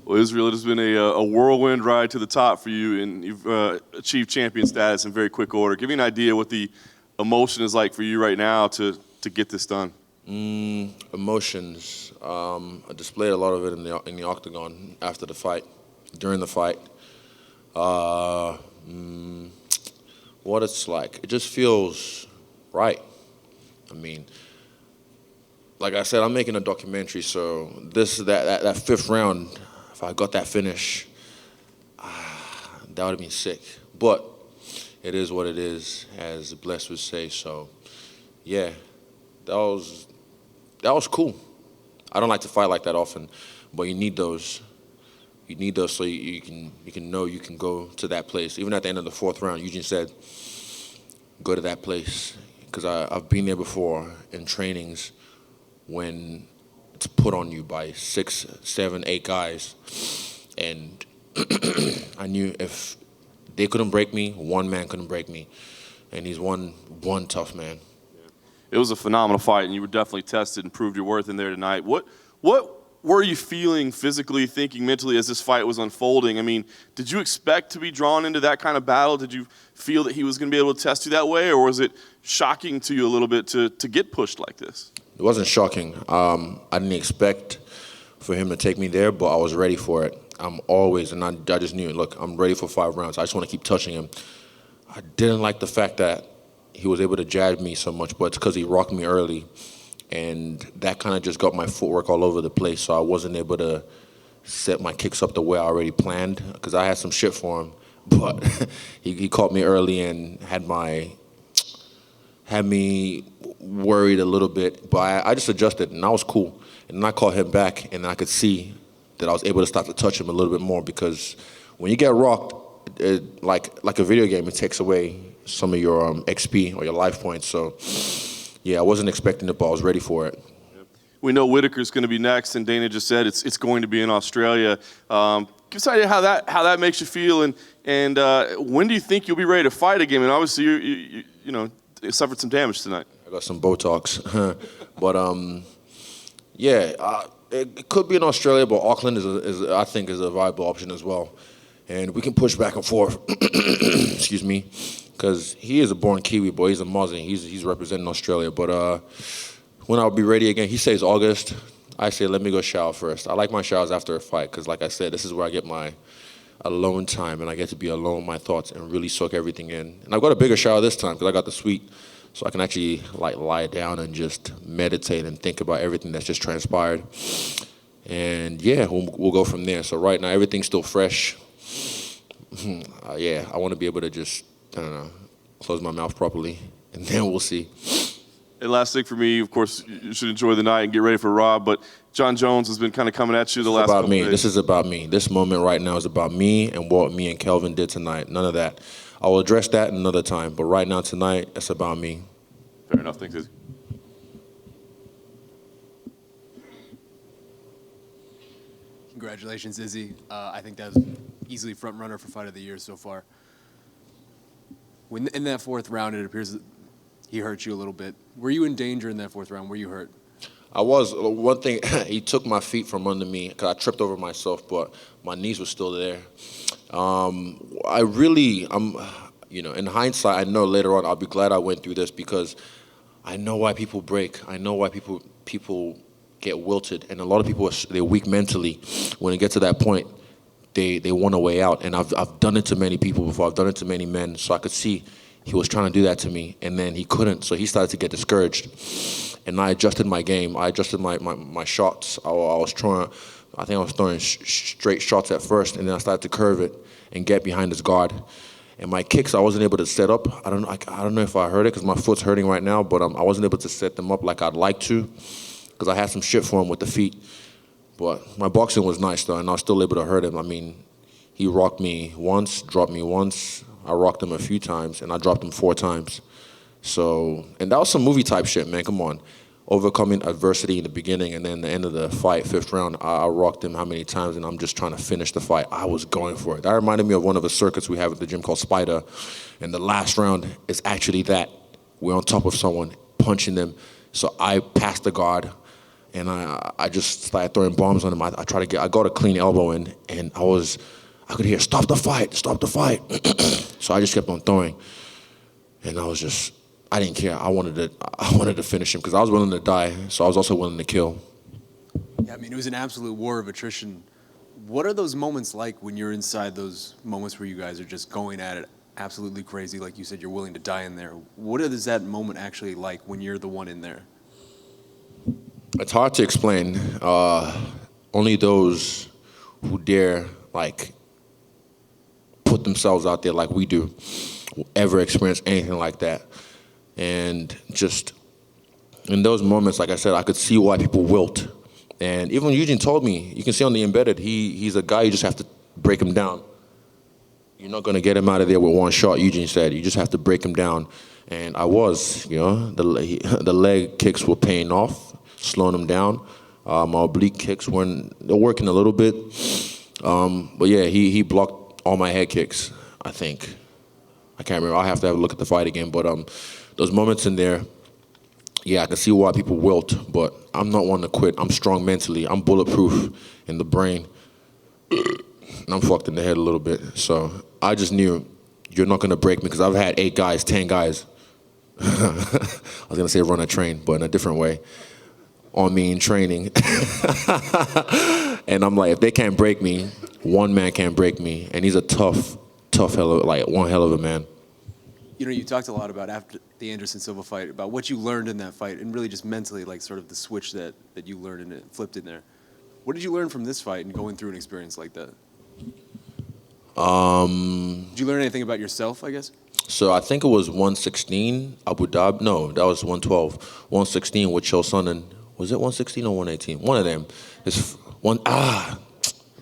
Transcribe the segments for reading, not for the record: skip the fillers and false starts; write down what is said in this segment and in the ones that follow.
Well, Israel, it has been a whirlwind ride to the top for you, and you've achieved champion status in very quick order. Give me an idea what the emotion is like for you right now to get this done. Emotions. I displayed a lot of it in the octagon after the fight, during the fight. What it's like. It just feels right. I mean, like I said, I'm making a documentary, so that fifth round, if I got that finish, that would have been sick. But it is what it is, as Bless would say. So, yeah, that was cool. I don't like to fight like that often, but you need those. You need those so you can know you can go to that place. Even at the end of the fourth round, Eugene said, go to that place. Because I've been there before in trainings when it's put on you by 6, 7, 8 guys. And I knew if they couldn't break me, one man couldn't break me. And he's one tough man. It was a phenomenal fight, and you were definitely tested and proved your worth in there tonight. What were you feeling physically, thinking mentally as this fight was unfolding? I mean, did you expect to be drawn into that kind of battle? Did you feel that he was going to be able to test you that way, or was it shocking to you a little bit to get pushed like this? It wasn't shocking. I didn't expect for him to take me there, but I was ready for it. I'm always, and I just knew it. Look, I'm ready for 5 rounds. I just want to keep touching him. I didn't like the fact that he was able to jab me so much, but it's because he rocked me early. And that kind of just got my footwork all over the place, so I wasn't able to set my kicks up the way I already planned, because I had some shit for him. But he caught me early and had me worried a little bit. But I just adjusted, and I was cool. And then I caught him back, and I could see that I was able to start to touch him a little bit more, because when you get rocked, like a video game, it takes away some of your XP or your life points. So, yeah, I wasn't expecting it, but I was ready for it. We know Whittaker's going to be next, and Dana just said it's going to be in Australia. Give us an idea how that makes you feel, and when do you think you'll be ready to fight again? And obviously, you suffered some damage tonight. I got some Botox, but it could be in Australia, but Auckland I think is a viable option as well, and we can push back and forth. Excuse me. Because he is a born Kiwi boy. He's a Muslim. He's representing Australia. But when I'll be ready again, he says August. I say let me go shower first. I like my showers after a fight because, like I said, this is where I get my alone time, and I get to be alone with my thoughts and really soak everything in. And I've got a bigger shower this time because I got the suite, so I can actually lie down and just meditate and think about everything that's just transpired. And yeah, we'll go from there. So right now, everything's still fresh. I want to be able to just, I don't know, close my mouth properly, and then we'll see. And last thing for me, of course, you should enjoy the night and get ready for Rob, but John Jones has been kind of coming at you the last couple days. This is about me. This moment right now is about me and what me and Calvin did tonight. None of that. I will address that another time, but right now, tonight, it's about me. Fair enough. Thanks, Izzy. Congratulations, Izzy. I think that was easily front runner for Fight of the Year so far. When in that fourth round, it appears that he hurt you a little bit. Were you in danger in that fourth round? Were you hurt? I was. One thing, he took my feet from under me because I tripped over myself, but my knees were still there. In hindsight, I know later on I'll be glad I went through this because I know why people break. I know why people get wilted, and a lot of people they're weak mentally. When it gets to that point, they want a way out, and I've done it to many people before. I've done it to many men, so I could see he was trying to do that to me, and then he couldn't, so he started to get discouraged. And I adjusted my game. I adjusted my shots. I was throwing straight shots at first, and then I started to curve it and get behind his guard. And my kicks, I wasn't able to set up. I don't know if I heard it because my foot's hurting right now, but I wasn't able to set them up like I'd like to because I had some shit for him with the feet. But my boxing was nice, though, and I was still able to hurt him. I mean, he rocked me once, dropped me once. I rocked him a few times, and I dropped him 4 times. So, and that was some movie-type shit, man. Come on. Overcoming adversity in the beginning, and then the end of the fight, 5th round, I rocked him how many times, and I'm just trying to finish the fight. I was going for it. That reminded me of one of the circuits we have at the gym called Spider, and the last round is actually that. We're on top of someone, punching them. So I passed the guard, and I just started throwing bombs on him. I got a clean elbow in, and I could hear, stop the fight. So I just kept on throwing, and I didn't care. I wanted to finish him because I was willing to die, so I was also willing to kill. Yeah, I mean, it was an absolute war of attrition. What are those moments like when you're inside those moments where you guys are just going at it absolutely crazy? Like you said, you're willing to die in there. What is that moment actually like when you're the one in there? It's hard to explain. Only those who dare, like, put themselves out there like we do will ever experience anything like that. And just in those moments, like I said, I could see why people wilt. And even Eugene told me, you can see on the embedded, he's a guy you just have to break him down. You're not going to get him out of there with one shot, Eugene said. You just have to break him down. And I was, the leg kicks were paying off, slowing him down. My oblique kicks they're working a little bit. But yeah, he blocked all my head kicks, I think. I can't remember. I'll have to have a look at the fight again. But those moments in there, yeah, I can see why people wilt, but I'm not one to quit. I'm strong mentally. I'm bulletproof in the brain. And I'm fucked in the head a little bit. So I just knew you're not going to break me because I've had 8 guys, 10 guys. I was going to say run a train, but in a different way. On me in training. And I'm like, if they can't break me, one man can't break me. And he's a tough one hell of a man. You know, you talked a lot about after the Anderson Silva fight, about what you learned in that fight, and really just mentally, like sort of the switch that you learned and it flipped in there. What did you learn from this fight and going through an experience like that? Did you learn anything about yourself, I guess? So I think it was 116, Abu Dhabi. No, that was 112. 116 with Chael Sonnen. Was it 116 or 118? One of them.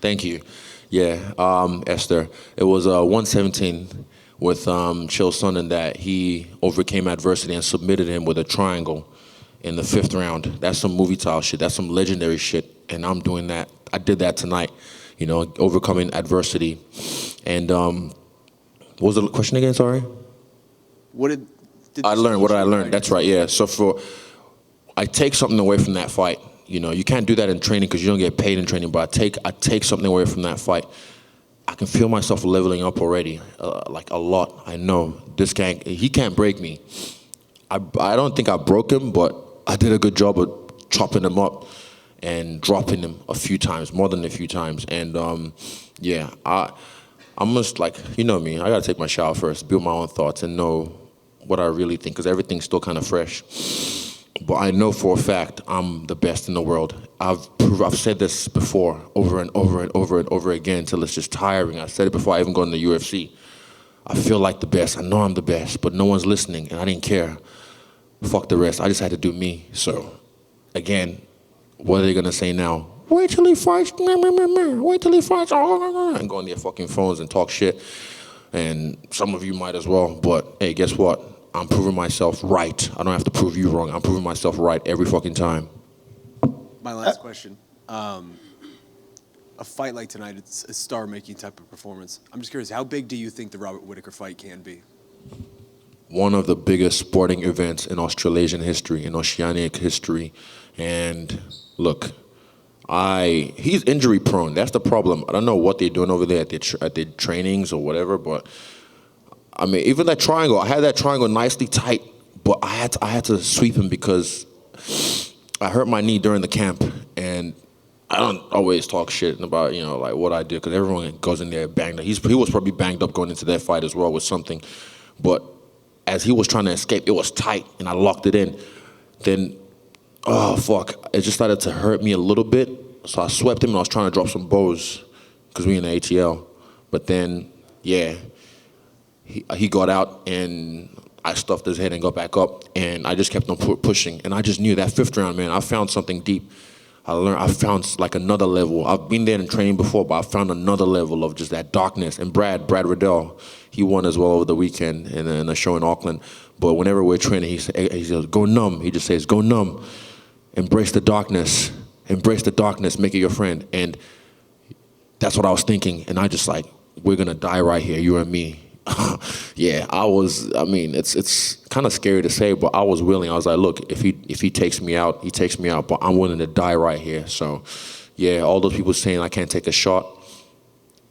Thank you. Yeah, Esther. It was 117 with Chael Sonnen that he overcame adversity and submitted him with a triangle in the 5th round. That's some movie style shit. That's some legendary shit. And I'm doing that. I did that tonight, overcoming adversity. And what was the question again? Sorry. What did I learn? What did I learn? That's right. Yeah. So I take something away from that fight. You can't do that in training because you don't get paid in training. But I take something away from that fight. I can feel myself leveling up already, like a lot. I know he can't break me. I don't think I broke him, but I did a good job of chopping him up and dropping him a few times, more than a few times. And I'm just like, you know me, I gotta take my shower first, build my own thoughts and know what I really think, because everything's still kind of fresh. But I know for a fact I'm the best in the world. I've said this before over and over and over and over again until it's just tiring. I said it before I even got in the UFC. I feel like the best. I know I'm the best, but no one's listening, and I didn't care. Fuck the rest. I just had to do me. So, again, what are they gonna say now? Wait till he fights. Wait till he fights. And go on their fucking phones and talk shit. And some of you might as well. But hey, guess what? I'm proving myself right. I don't have to prove you wrong. I'm proving myself right every fucking time. My last question. A fight like tonight, it's a star-making type of performance. I'm just curious, how big do you think the Robert Whittaker fight can be? One of the biggest sporting events in Australasian history, in Oceanic history. And look, he's injury prone. That's the problem. I don't know what they're doing over there at their trainings or whatever, but I mean, even that triangle, I had that triangle nicely tight, but I had to sweep him because I hurt my knee during the camp, and I don't always talk shit about, like what I did, because everyone goes in there banged up. He was probably banged up going into that fight as well with something, but as he was trying to escape, it was tight, and I locked it in. Then, oh, fuck, it just started to hurt me a little bit, so I swept him, and I was trying to drop some bows, because we in the ATL. But then, yeah, he got out, and I stuffed his head and got back up, and I just kept on pushing. And I just knew that 5th round, man, I found something deep. I found like another level. I've been there in training before, but I found another level of just that darkness. And Brad Riddell, he won as well over the weekend in a show in Auckland. But whenever we're training, he says, go numb. He just says, go numb. Embrace the darkness. Embrace the darkness. Make it your friend. And that's what I was thinking. And I just like, we're going to die right here, you and me. yeah, I mean, it's kind of scary to say, but I was willing. I was like, look, if he takes me out, he takes me out, but I'm willing to die right here. So, yeah, all those people saying I can't take a shot,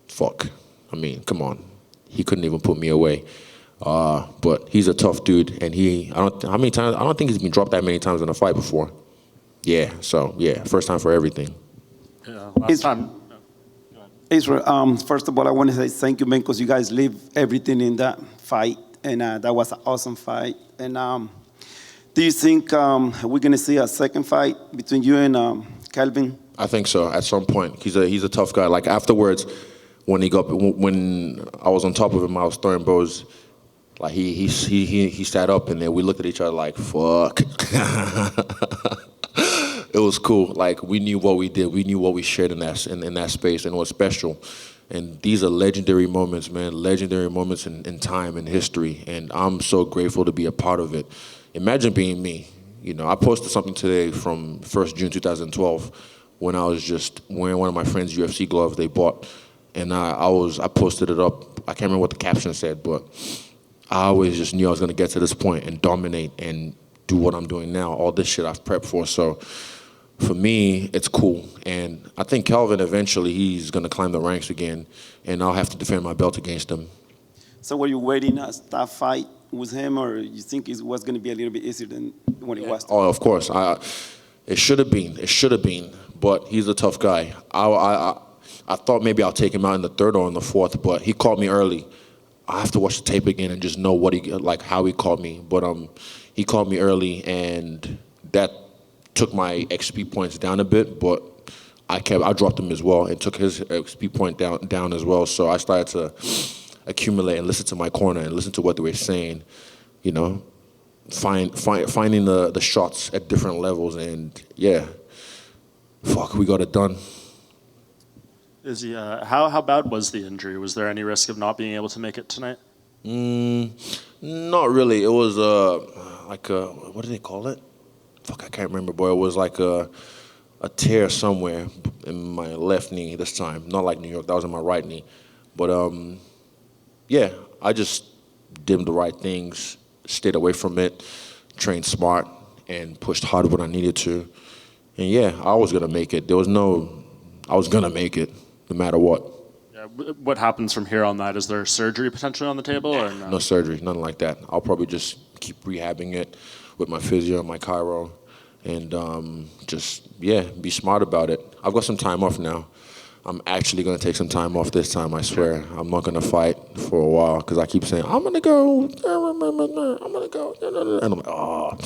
fuck. I mean, come on. He couldn't even put me away. But he's a tough dude, and I don't think he's been dropped that many times in a fight before. Yeah, so, yeah, first time for everything. Yeah, last time. Israel, first of all, I want to say thank you, man, because you guys leave everything in that fight, and that was an awesome fight. And do you think we're going to see a second fight between you and Calvin? I think so. At some point, he's a tough guy. Like afterwards, when I was on top of him, I was throwing bows. Like he sat up, and then we looked at each other like, fuck. It was cool. Like we knew what we did. We knew what we shared in that space, and it was special. And these are legendary moments, man. Legendary moments in time and history. And I'm so grateful to be a part of it. Imagine being me. You know, I posted something today from 1st June 2012 when I was just wearing one of my friends' UFC gloves they bought, and I posted it up. I can't remember what the caption said, but I always just knew I was gonna get to this point and dominate and do what I'm doing now. All this shit I've prepped for. So for me, it's cool. And I think Calvin, eventually, he's going to climb the ranks again, and I'll have to defend my belt against him. So were you waiting a tough fight with him, or you think it was going to be a little bit easier than when it was? Oh, of course. It should have been. It should have been. But he's a tough guy. I thought maybe I'll take him out in the third or in the fourth, but he caught me early. I have to watch the tape again and just know how he caught me. But he caught me early, and that took my XP points down a bit, but I dropped him as well and took his XP point down as well. So I started to accumulate and listen to my corner and listen to what they were saying, you know, finding the shots at different levels, and yeah, fuck, we got it done. Izzy, how bad was the injury? Was there any risk of not being able to make it tonight? Not really. It was what do they call it? Fuck, I can't remember, boy. It was like a tear somewhere in my left knee this time. Not like New York, that was in my right knee. But yeah, I just did the right things, stayed away from it, trained smart, and pushed hard when I needed to. And yeah, I was gonna make it. I was gonna make it, no matter what. Yeah, what happens from here on that? Is there surgery potentially on the table, or no? No surgery, nothing like that. I'll probably just keep rehabbing it with my physio and my chiro, and be smart about it. I've got some time off now. I'm actually going to take some time off this time, I swear. I'm not going to fight for a while because I keep saying, I'm going to go, I'm going to go, and I'm like, oh,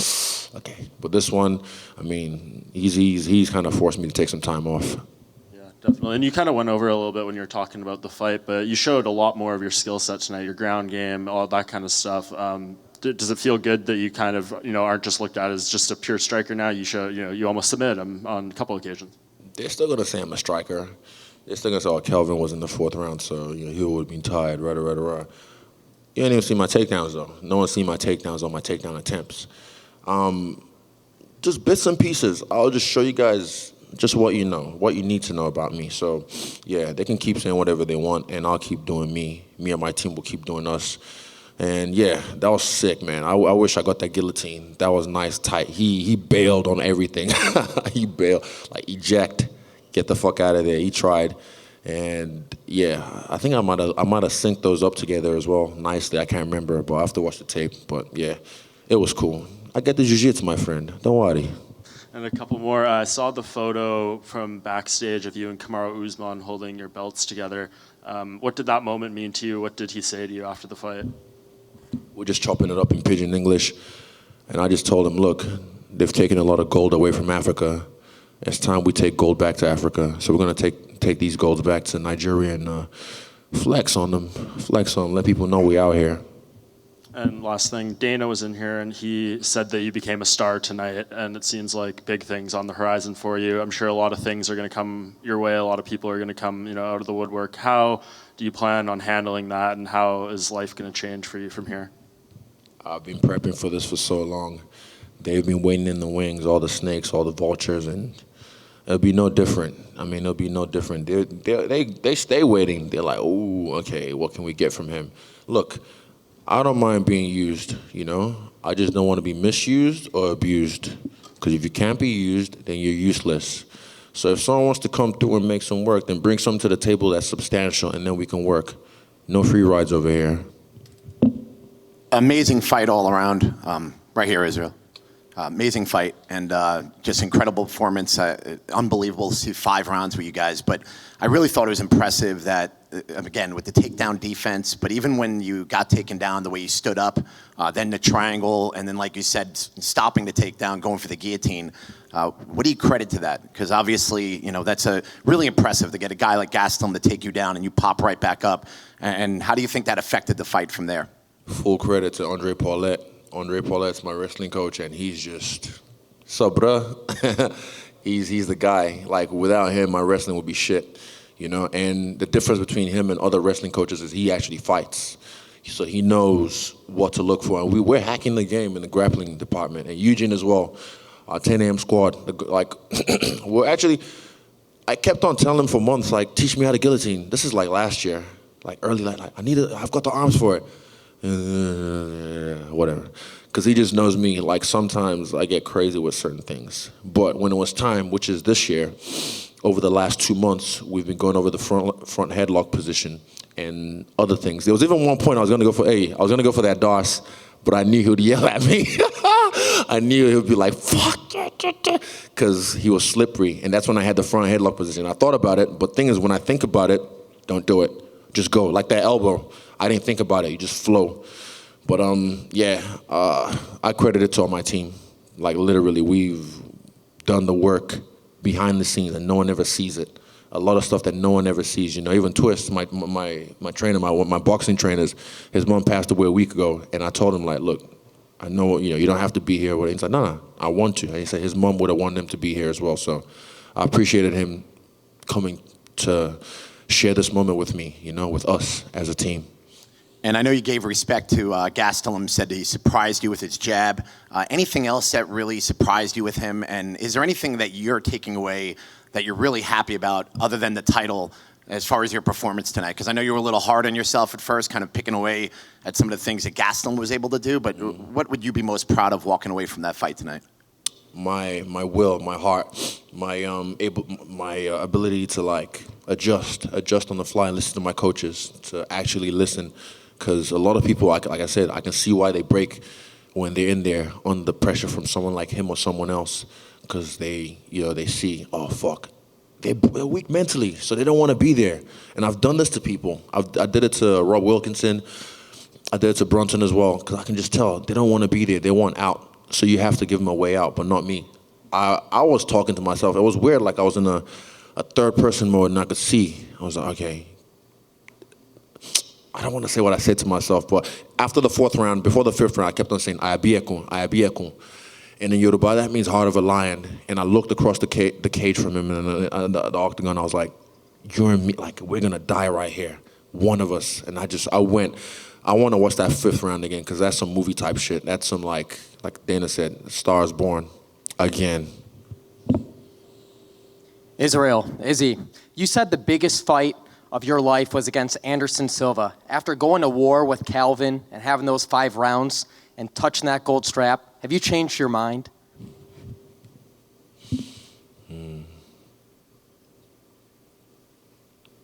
okay. But this one, I mean, he's kind of forced me to take some time off. Yeah, definitely. And you kind of went over a little bit when you were talking about the fight, but you showed a lot more of your skill set tonight, your ground game, all that kind of stuff. Does it feel good that you kind of, aren't just looked at as just a pure striker now? You show, you almost submit him on a couple occasions. They're still going to say I'm a striker. They're still going to say, oh, Calvin was in the fourth round, so he would have been tired, rah. You didn't even see my takedowns, though. No one's seen my takedowns or my takedown attempts. Just bits and pieces. I'll just show you guys just what you know, what you need to know about me. So, yeah, they can keep saying whatever they want, and I'll keep doing me. Me and my team will keep doing us. And yeah, that was sick, man. I wish I got that guillotine. That was nice, tight. He bailed on everything. He bailed, like eject, get the fuck out of there. He tried, and yeah, I think I might have synced those up together as well nicely. I can't remember, but I have to watch the tape. But yeah, it was cool. I get the jiu-jitsu, my friend. Don't worry. And a couple more. I saw the photo from Backstage of you and Kamaru Usman holding your belts together. What did that moment mean to you? What did he say to you after the fight? We're just chopping it up in pidgin English. And I just told him, look, they've taken a lot of gold away from Africa. It's time we take gold back to Africa. So we're going to take these golds back to Nigeria and flex on them, let people know we out here. And last thing, Dana was in here and he said that you became a star tonight, and it seems like big things on the horizon for you. I'm sure a lot of things are going to come your way. A lot of people are going to come, out of the woodwork. How do you plan on handling that, and how is life going to change for you from here? I've been prepping for this for so long. They've been waiting in the wings, all the snakes, all the vultures, and it'll be no different. I mean, it'll be no different. They stay waiting. They're like, oh, okay, what can we get from him? Look, I don't mind being used, you know. I just don't want to be misused or abused. Because if you can't be used, then you're useless. So if someone wants to come through and make some work, then bring something to the table that's substantial, and then we can work. No free rides over here. Amazing fight all around. Right here, Israel. Amazing fight and just incredible performance. Unbelievable to see 5 rounds with you guys. But I really thought it was impressive that, again, with the takedown defense, but even when you got taken down, the way you stood up, then the triangle, and then, like you said, stopping the takedown, going for the guillotine. What do you credit to that? Because obviously, you know, that's really impressive to get a guy like Gastelum to take you down and you pop right back up. And how do you think that affected the fight from there? Full credit to Andre Paulette. Andre Paulette's my wrestling coach, and he's just, sup, bruh? he's the guy. Like, without him, my wrestling would be shit, you know? And the difference between him and other wrestling coaches is he actually fights. So he knows what to look for. And we're hacking the game in the grappling department. And Eugene as well, our 10 a.m. squad. Like, we're actually, I kept on telling him for months, like, teach me how to guillotine. This is like last year, like early, like I've got the arms for it. Whatever, because he just knows me. Like, sometimes I get crazy with certain things, but when it was time, which is this year, over the last 2 months, we've been going over the front headlock position and other things. There was even one point I was gonna go for that DOS, but I knew he would yell at me. I knew he would be like, fuck, because he was slippery, and that's when I had the front headlock position. I thought about it, but thing is, when I think about it, don't do it. Just go, like that elbow. I didn't think about it, you just flow. But I credit it to all my team. Like, literally, we've done the work behind the scenes and no one ever sees it. A lot of stuff that no one ever sees, you know. Even Twist, my trainer, my boxing trainers, his mom passed away a week ago, and I told him, like, look, I know, you know, you don't have to be here. He's like, no, I want to. And he said his mom would have wanted him to be here as well. So I appreciated him coming to share this moment with me, you know, with us as a team. And I know you gave respect to Gastelum, said that he surprised you with his jab. Anything else that really surprised you with him? And is there anything that you're taking away that you're really happy about other than the title as far as your performance tonight? Because I know you were a little hard on yourself at first, kind of picking away at some of the things that Gastelum was able to do. But what would you be most proud of walking away from that fight tonight? My will, my heart, my ability to, like, adjust on the fly and listen to my coaches, to actually listen. Because a lot of people, like I said, I can see why they break when they're in there under pressure from someone like him or someone else. Because they see, oh, fuck, they're weak mentally, so they don't want to be there. And I've done this to people. I did it to Rob Wilkinson. I did it to Brunson as well. Because I can just tell they don't want to be there. They want out. So you have to give them a way out, but not me. I was talking to myself. It was weird, like I was in a third-person mode and I could see. I was like, okay. I don't want to say what I said to myself, but after the 4th round, before the 5th round, I kept on saying, Ayabiekun. And in Yoruba, that means heart of a lion. And I looked across the cage from him and the octagon. I was like, you and me, like, we're going to die right here. One of us. And I want to watch that 5th round again because that's some movie type shit. That's some, like Dana said, Stars Born again. Israel, Izzy, you said the biggest fight of your life was against Anderson Silva. After going to war with Calvin and having those 5 rounds and touching that gold strap, have you changed your mind?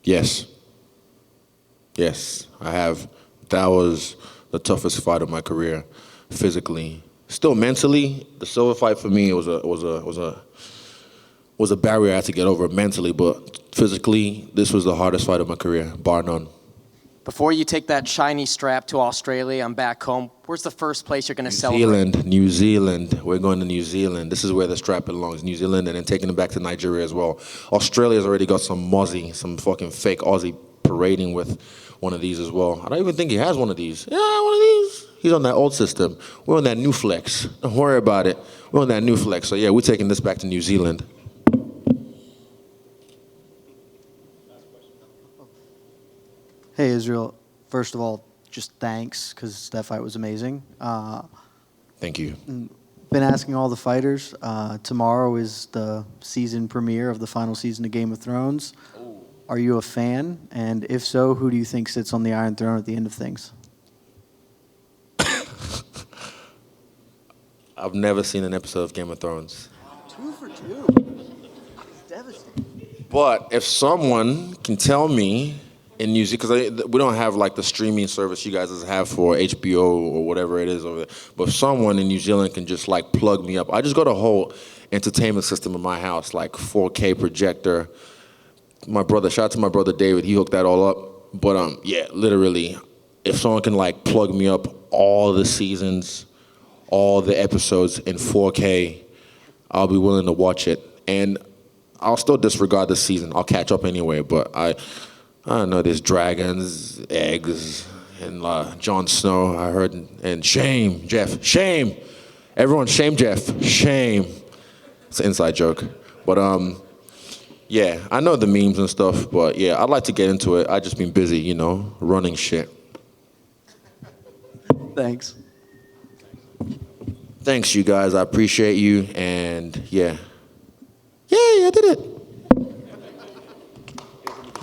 Yes, I have. That was the toughest fight of my career, physically. Still mentally, the Silva fight for me was a barrier I had to get over mentally, but physically, this was the hardest fight of my career, bar none. Before you take that shiny strap to Australia and back home, where's the first place you're going to celebrate? New Zealand. We're going to New Zealand. This is where the strap belongs, New Zealand, and then taking it back to Nigeria as well. Australia's already got some fucking fake Aussie parading with one of these as well. I don't even think he has one of these. Yeah, one of these. He's on that old system. We're on that new flex. Don't worry about it. We're on that new flex. So yeah, we're taking this back to New Zealand. Hey, Israel. First of all, just thanks, because that fight was amazing. Thank you. Been asking all the fighters. Tomorrow is the season premiere of the final season of Game of Thrones. Are you a fan? And if so, who do you think sits on the Iron Throne at the end of things? I've never seen an episode of Game of Thrones. 2 for 2. Devastating. But if someone can tell me in New Zealand, because we don't have like the streaming service you guys have for HBO or whatever it is over there, but if someone in New Zealand can just like plug me up, I just got a whole entertainment system in my house, like 4K projector. My brother, shout out to my brother David, he hooked that all up. But yeah, literally, if someone can like plug me up all the seasons, all the episodes in 4K, I'll be willing to watch it. And I'll still disregard the season. I'll catch up anyway, but I don't know, there's dragons, eggs, and Jon Snow, I heard, and shame, Jeff, shame. Everyone, shame Jeff, shame. It's an inside joke. But yeah, I know the memes and stuff, but yeah, I'd like to get into it. I just been busy, you know, running shit. Thanks. Thanks, you guys. I appreciate you, and yeah. Yay, I did it.